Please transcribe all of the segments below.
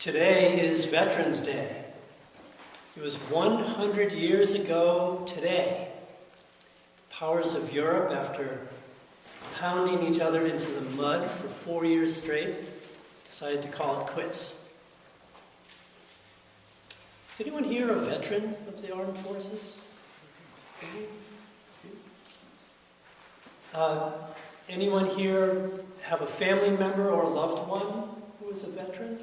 Today is Veterans Day. It was 100 years ago today. The powers of Europe, after pounding each other into the mud for 4 years straight, decided to call it quits. Is anyone here a veteran of the armed forces? Anyone here have a family member or a loved one who is a veteran?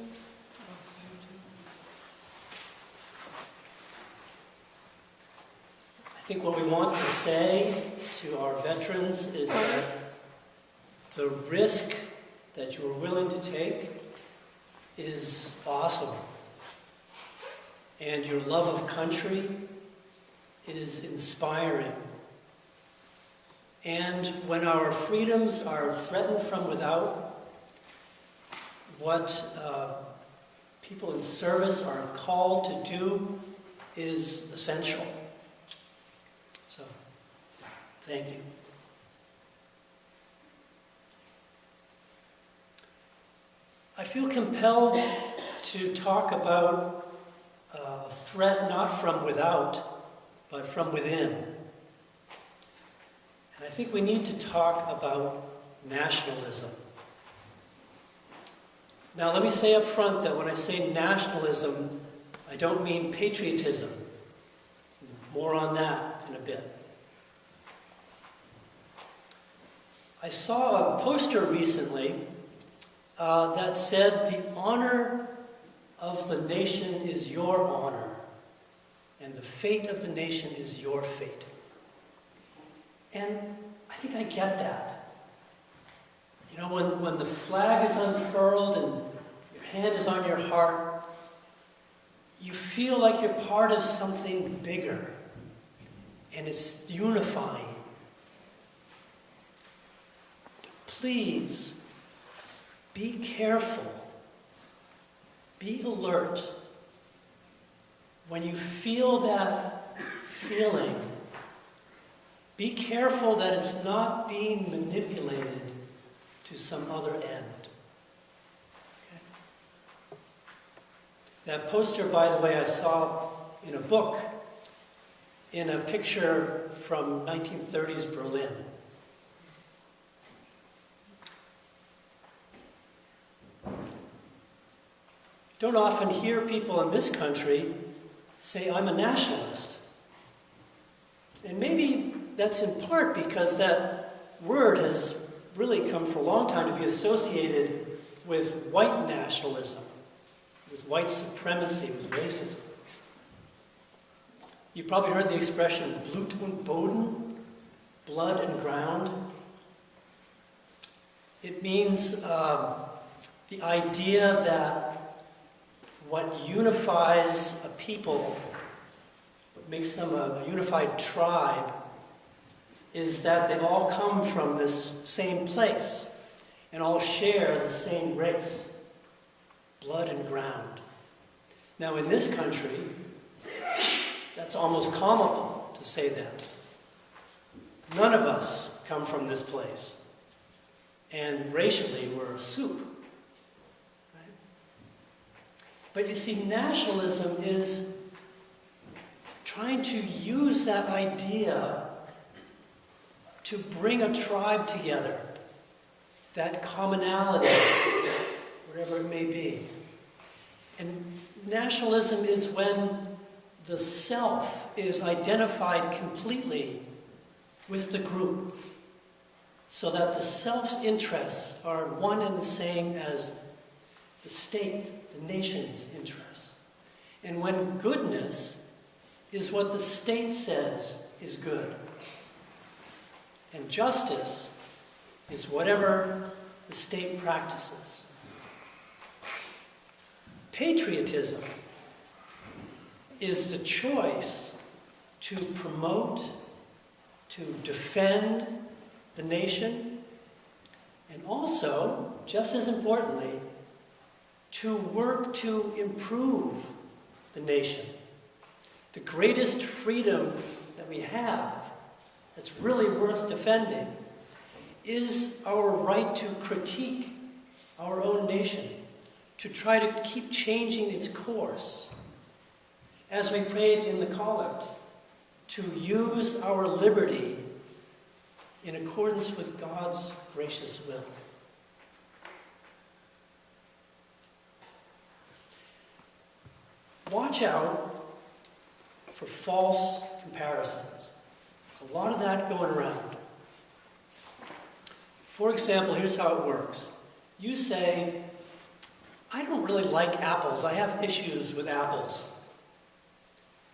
I think what we want to say to our veterans is that the risk that you are willing to take is awesome. And your love of country is inspiring. And when our freedoms are threatened from without, what people in service are called to do is essential. So, thank you. I feel compelled to talk about a threat not from without, but from within. And I think we need to talk about nationalism. Now, let me say up front that when I say nationalism, I don't mean patriotism. More on that in a bit. I saw a poster recently that said, "The honor of the nation is your honor, and the fate of the nation is your fate." And I think I get that. You know, when the flag is unfurled and your hand is on your heart, you feel like you're part of something bigger, and it's unifying. But please, be careful. Be alert. When you feel that feeling, be careful that it's not being manipulated to some other end. Okay? That poster, by the way, I saw in a book, in a picture from 1930s Berlin. Don't often hear people in this country say, "I'm a nationalist." And maybe that's in part because that word has really come for a long time to be associated with white nationalism, with white supremacy, with racism. You've probably heard the expression Blut und Boden, blood and ground. It means the idea that what unifies a people, what makes them a unified tribe, is that they all come from this same place and all share the same race, blood and ground. Now, in this country, that's almost comical to say that. None of us come from this place, and racially we're a soup. But you see, nationalism is trying to use that idea to bring a tribe together, that commonality, whatever it may be. And nationalism is when the self is identified completely with the group, so that the self's interests are one and the same as the state, the nation's interests. And when goodness is what the state says is good, and justice is whatever the state practices. Patriotism is the choice to promote, to defend the nation, and also, just as importantly, to work to improve the nation. The greatest freedom that we have, that's really worth defending, is our right to critique our own nation, to try to keep changing its course. As we prayed in the collect, to use our liberty in accordance with God's gracious will. Watch out for false comparisons. There's a lot of that going around. For example, here's how it works. You say, I don't really like apples. I have issues with apples.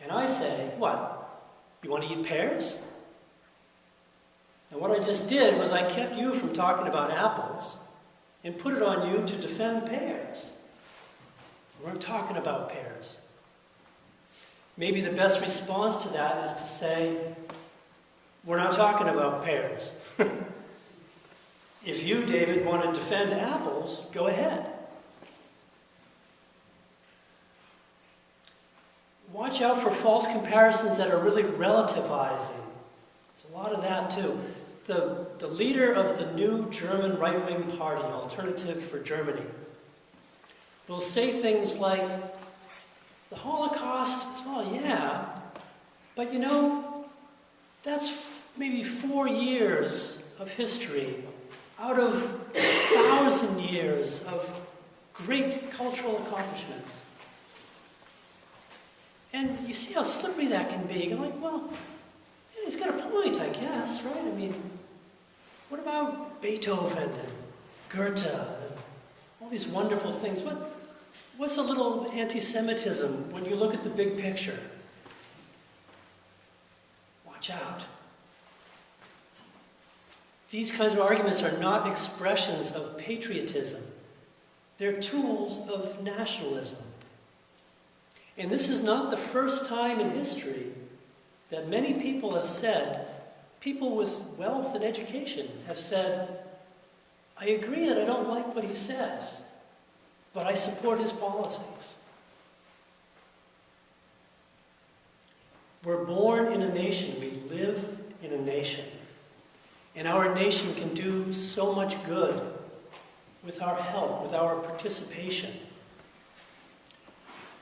And I say, what? You want to eat pears? And what I just did was I kept you from talking about apples and put it on you to defend pears. We weren't talking about pears. Maybe the best response to that is to say, we're not talking about pears. If you, David, want to defend apples, go ahead. Watch out for false comparisons that are really relativizing. There's a lot of that too. The leader of the new German right-wing party, Alternative for Germany, will say things like, the Holocaust, oh yeah, but you know, that's maybe 4 years of history out of 1,000 years of great cultural accomplishments. And you see how slippery that can be. You're like, well, yeah, he's got a point, I guess, right? I mean, what about Beethoven and Goethe and all these wonderful things? What's a little anti-Semitism when you look at the big picture? Watch out. These kinds of arguments are not expressions of patriotism. They're tools of nationalism. And this is not the first time in history that many people have said, people with wealth and education have said, I agree that I don't like what he says, but I support his policies. We're born in a nation. We live in a nation. And our nation can do so much good with our help, with our participation.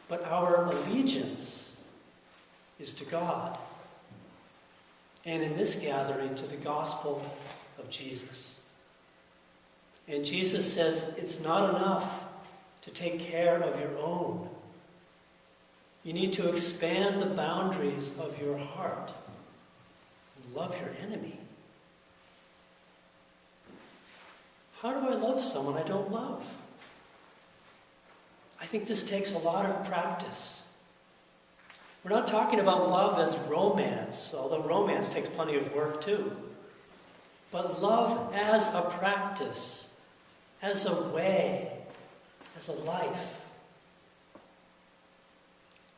But our allegiance is to God. And in this gathering, to the gospel of Jesus. And Jesus says it's not enough to take care of your own. You need to expand the boundaries of your heart and love your enemy. How do I love someone I don't love? I think this takes a lot of practice. We're not talking about love as romance, although romance takes plenty of work too. But love as a practice, as a way, as a life.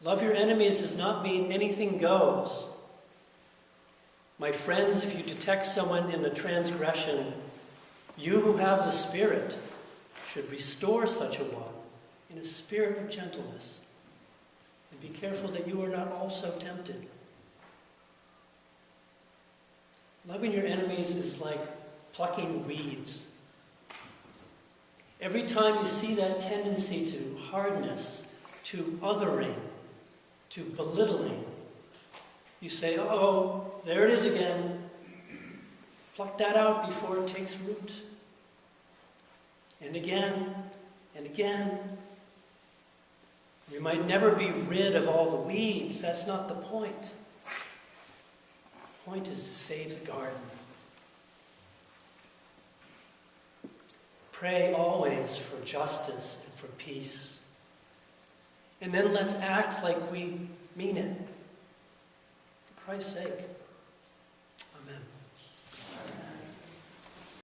Love your enemies does not mean anything goes. My friends, if you detect someone in a transgression, you who have the Spirit should restore such a one in a spirit of gentleness. And be careful that you are not also tempted. Loving your enemies is like plucking weeds. Every time you see that tendency to hardness, to othering, to belittling, you say, uh-oh, there it is again. Pluck that out before it takes root. And again, and again. We might never be rid of all the weeds. That's not the point. The point is to save the garden. Pray always for justice and for peace. And then let's act like we mean it. For Christ's sake. Amen.